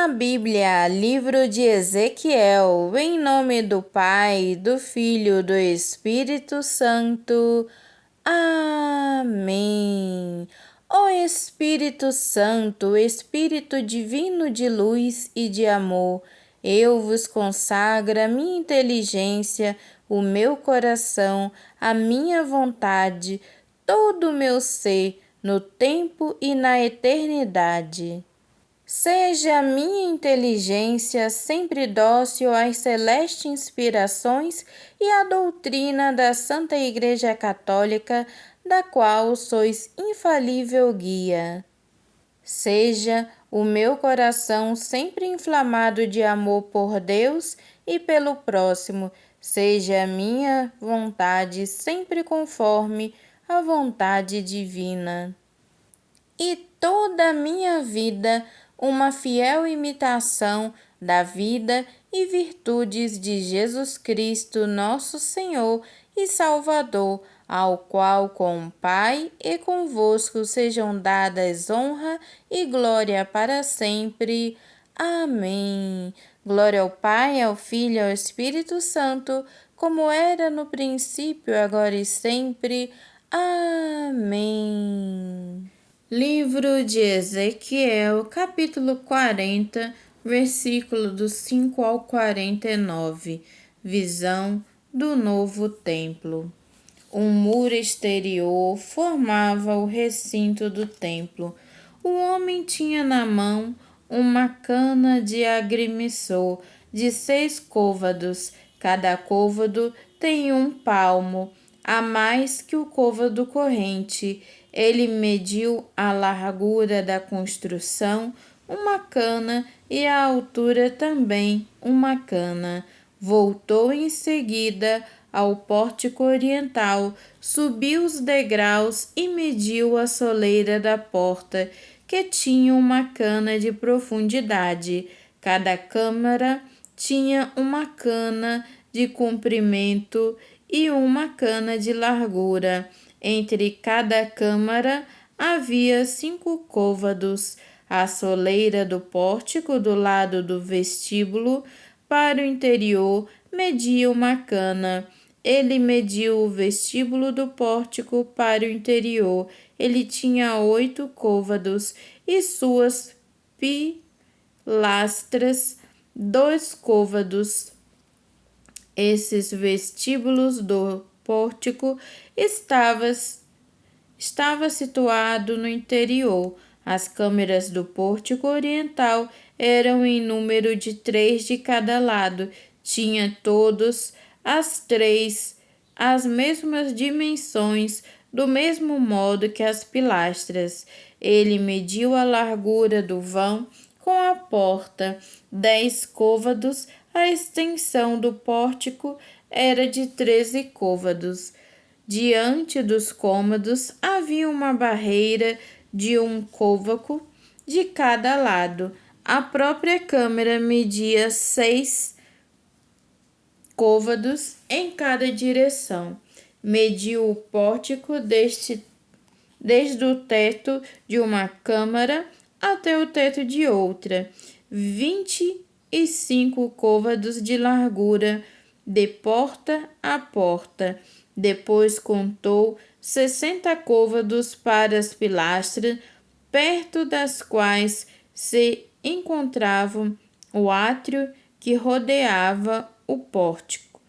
A Bíblia, livro de Ezequiel, em nome do Pai, do Filho e do Espírito Santo. Amém. Ó Espírito Santo, Espírito divino de luz e de amor, eu vos consagro a minha inteligência, o meu coração, a minha vontade, todo o meu ser, no tempo e na eternidade. Seja a minha inteligência sempre dócil às celestes inspirações e à doutrina da Santa Igreja Católica, da qual sois infalível guia. Seja o meu coração sempre inflamado de amor por Deus e pelo próximo, seja a minha vontade sempre conforme a vontade divina. E toda a minha vida uma fiel imitação da vida e virtudes de Jesus Cristo, nosso Senhor e Salvador, ao qual com o Pai e convosco sejam dadas honra e glória para sempre. Amém. Glória ao Pai, ao Filho e ao Espírito Santo, como era no princípio, agora e sempre. Amém. Livro de Ezequiel, capítulo 40, versículo do 5 ao 49. Visão do novo templo. Um muro exterior formava o recinto do templo. O homem tinha na mão uma cana de agrimensor de 6 côvados. Cada côvado tem 1 palmo, a mais que o côvado corrente. Ele mediu a largura da construção, 1 cana, e a altura também 1 cana. Voltou em seguida ao pórtico oriental, subiu os degraus e mediu a soleira da porta, que tinha 1 cana de profundidade. Cada câmara tinha 1 cana de comprimento e 1 cana de largura. Entre cada câmara havia 5 côvados. A soleira do pórtico do lado do vestíbulo para o interior media 1 cana. Ele mediu o vestíbulo do pórtico para o interior. Ele tinha 8 côvados e suas pilastras 2 côvados. Esses vestíbulos do pórtico estava situado no interior. As câmeras do pórtico oriental eram em número de 3 de cada lado. Tinha todos as 3 as mesmas dimensões, do mesmo modo que as pilastras. Ele mediu a largura do vão com a porta, 10 côvados. A extensão do pórtico era de 13 côvados. Diante dos cômodos havia uma barreira de 1 côvado de cada lado. A própria câmara media 6 côvados em cada direção. Mediu o pórtico desde o teto de uma câmara até o teto de outra, 25 côvados de largura, de porta a porta. Depois contou 60 côvados para as pilastras, perto das quais se encontrava o átrio que rodeava o pórtico.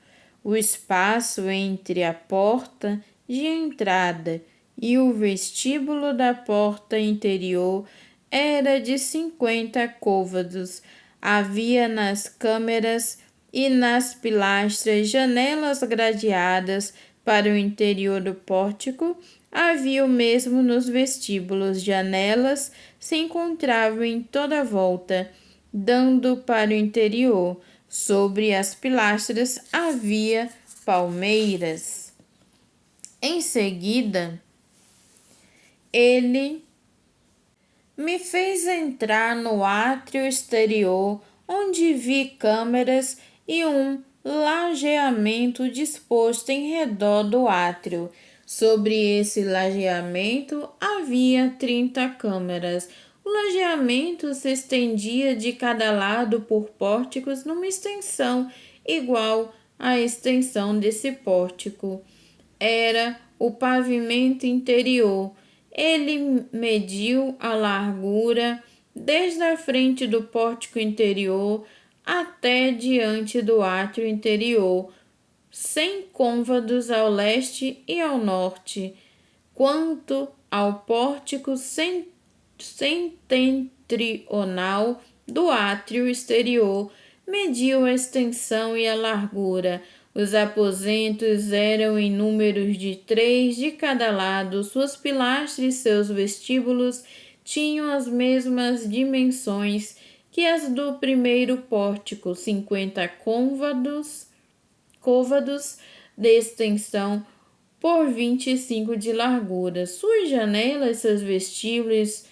O espaço entre a porta de entrada e o vestíbulo da porta interior era de 50 côvados. Havia nas câmeras e nas pilastras janelas gradeadas para o interior do pórtico. Havia o mesmo nos vestíbulos. Janelas se encontravam em toda a volta, dando para o interior. Sobre as pilastras havia palmeiras. Em seguida, ele me fez entrar no átrio exterior, onde vi câmeras e um lajeamento disposto em redor do átrio. Sobre esse lajeamento havia 30 câmeras. O logeamento se estendia de cada lado por pórticos numa extensão igual à extensão desse pórtico. Era o pavimento interior. Ele mediu a largura desde a frente do pórtico interior até diante do átrio interior, 100 côvados ao leste e ao norte. Quanto ao pórtico setentrional do átrio exterior, mediu a extensão e a largura. Os aposentos eram em números de 3 de cada lado. Suas pilastras e seus vestíbulos tinham as mesmas dimensões que as do primeiro pórtico, 50 côvados de extensão por 25 de largura. Suas janelas, seus vestíbulos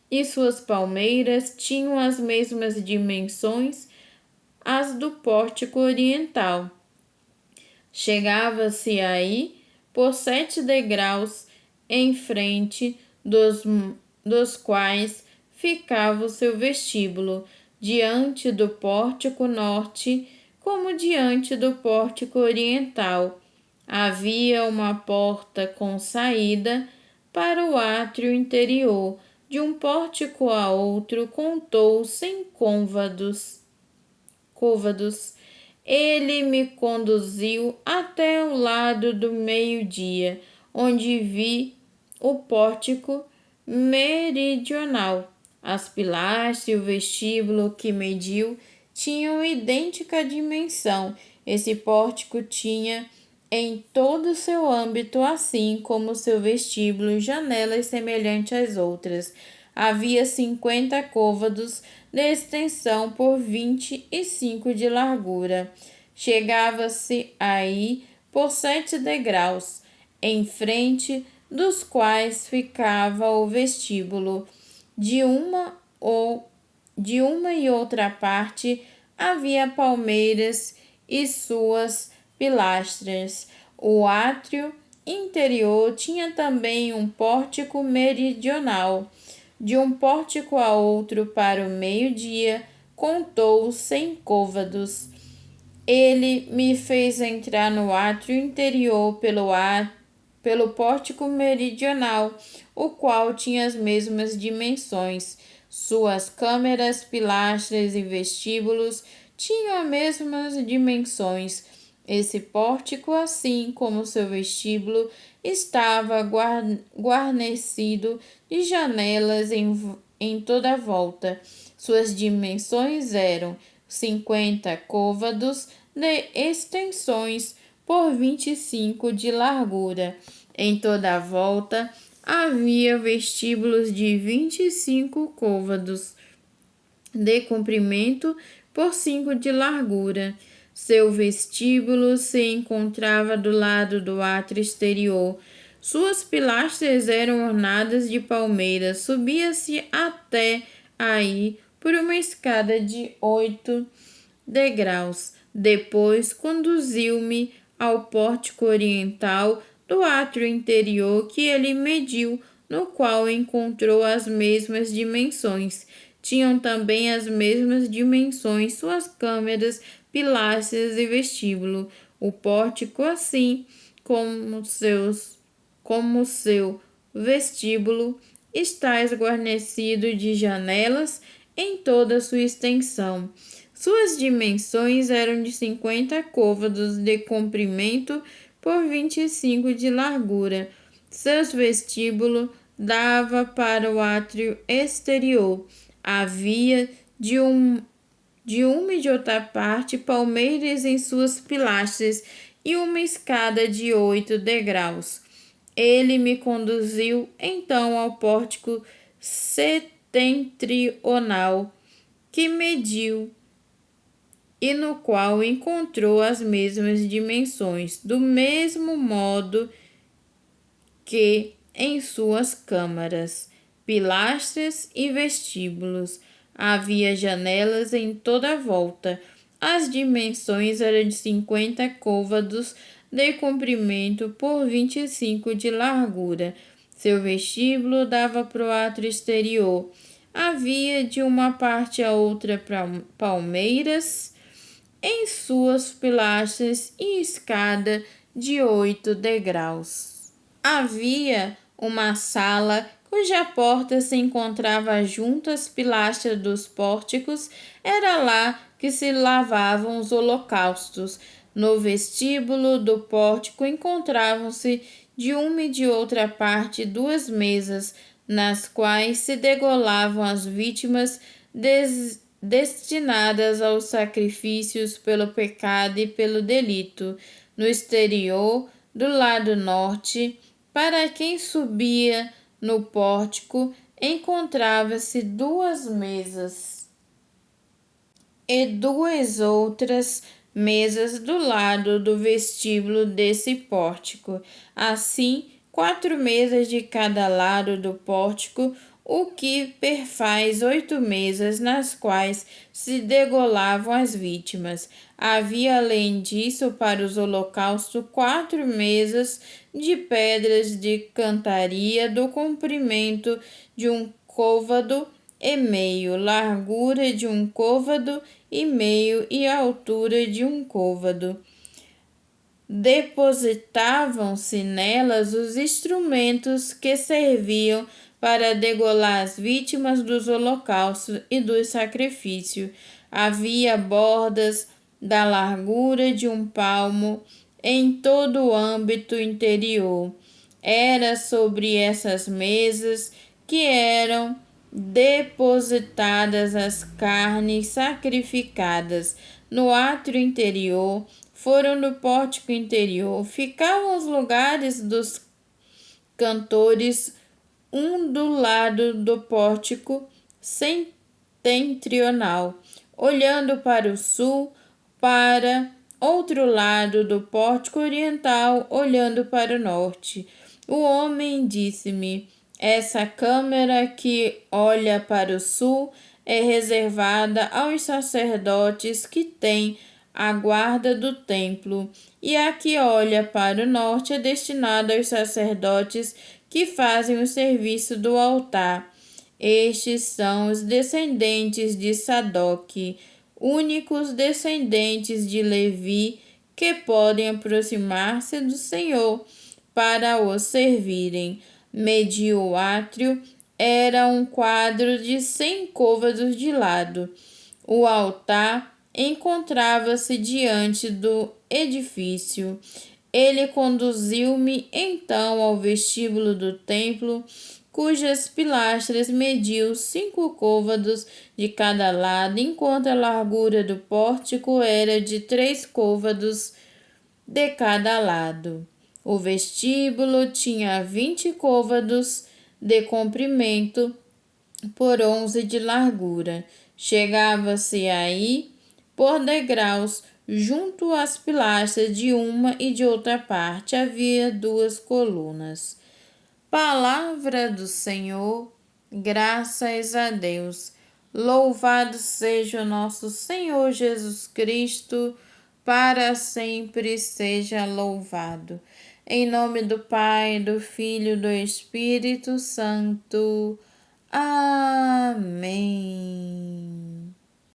e suas palmeiras tinham as mesmas dimensões as do pórtico oriental. Chegava-se aí por 7 degraus em frente dos quais ficava o seu vestíbulo, diante do pórtico norte como diante do pórtico oriental. Havia uma porta com saída para o átrio interior. De um pórtico a outro contou 100 côvados. Ele me conduziu até o lado do meio-dia, onde vi o pórtico meridional. As pilastras e o vestíbulo que mediu tinham idêntica dimensão. Esse pórtico tinha em todo o seu âmbito, assim como seu vestíbulo, janelas semelhantes às outras. Havia 50 côvados de extensão por 25 de largura. Chegava-se aí por 7 degraus, em frente dos quais ficava o vestíbulo. De uma e outra parte havia palmeiras e suas pilastras. O átrio interior tinha também um pórtico meridional. De um pórtico a outro para o meio-dia, contou 100 côvados. Ele me fez entrar no átrio interior pelo pórtico meridional, o qual tinha as mesmas dimensões. Suas câmeras, pilastras e vestíbulos tinham as mesmas dimensões. Esse pórtico, assim como seu vestíbulo, estava guarnecido de janelas em toda a volta. Suas dimensões eram 50 côvados de extensões por 25 de largura. Em toda a volta havia vestíbulos de 25 côvados de comprimento por 5 de largura. Seu vestíbulo se encontrava do lado do átrio exterior. Suas pilastras eram ornadas de palmeiras. Subia-se até aí por uma escada de 8 degraus. Depois conduziu-me ao pórtico oriental do átrio interior, que ele mediu, no qual encontrou as mesmas dimensões. Tinham também as mesmas dimensões suas câmeras, pilastras e vestíbulo. O pórtico, assim como seu vestíbulo, está esguarnecido de janelas em toda a sua extensão. Suas dimensões eram de 50 côvados de comprimento por 25 de largura. Seu vestíbulo dava para o átrio exterior. Havia de uma e de outra parte palmeiras em suas pilastras e uma escada de 8 degraus. Ele me conduziu então ao pórtico setentrional, que mediu e no qual encontrou as mesmas dimensões, do mesmo modo que em suas câmaras, pilastras e vestíbulos. Havia janelas em toda a volta. As dimensões eram de 50 côvados de comprimento por 25 de largura. Seu vestíbulo dava para o átrio exterior. havia de uma parte a outra palmeiras em suas pilastras e escada de 8 degraus. Havia uma sala cuja porta se encontrava junto às pilastras dos pórticos. Era lá que se lavavam os holocaustos. No vestíbulo do pórtico encontravam-se de uma e de outra parte 2 mesas, nas quais se degolavam as vítimas destinadas aos sacrifícios pelo pecado e pelo delito. No exterior, do lado norte, para quem subia no pórtico, encontrava-se 2 mesas e 2 outras mesas do lado do vestíbulo desse pórtico. Assim, 4 mesas de cada lado do pórtico, o que perfaz 8 mesas nas quais se degolavam as vítimas. Havia, além disso, para os holocaustos, 4 mesas de pedras de cantaria do comprimento de um côvado e meio, largura de um côvado e meio e altura de um côvado. Depositavam-se nelas os instrumentos que serviam para degolar as vítimas dos holocaustos e dos sacrifícios. Havia bordas da largura de um palmo em todo o âmbito interior. Era sobre essas mesas que eram depositadas as carnes sacrificadas. No átrio interior, fora do pórtico interior, ficavam os lugares dos cantores, um do lado do pórtico setentrional, olhando para o sul, para outro lado do pórtico oriental, olhando para o norte. O homem disse-me: essa câmara que olha para o sul é reservada aos sacerdotes que têm a guarda do templo, e a que olha para o norte é destinada aos sacerdotes que fazem o serviço do altar. Estes são os descendentes de Sadoc, únicos descendentes de Levi que podem aproximar-se do Senhor para o servirem. Mediu o átrio era um quadro de 100 côvados de lado. O altar encontrava-se diante do edifício. Ele conduziu-me então ao vestíbulo do templo, cujas pilastras mediam 5 côvados de cada lado, enquanto a largura do pórtico era de 3 côvados de cada lado. O vestíbulo tinha 20 côvados de comprimento por 11 de largura. Chegava-se aí por degraus junto às pilastras de uma e de outra parte. Havia 2 colunas. Palavra do Senhor, graças a Deus. Louvado seja o nosso Senhor Jesus Cristo, para sempre seja louvado. Em nome do Pai, do Filho e do Espírito Santo. Amém.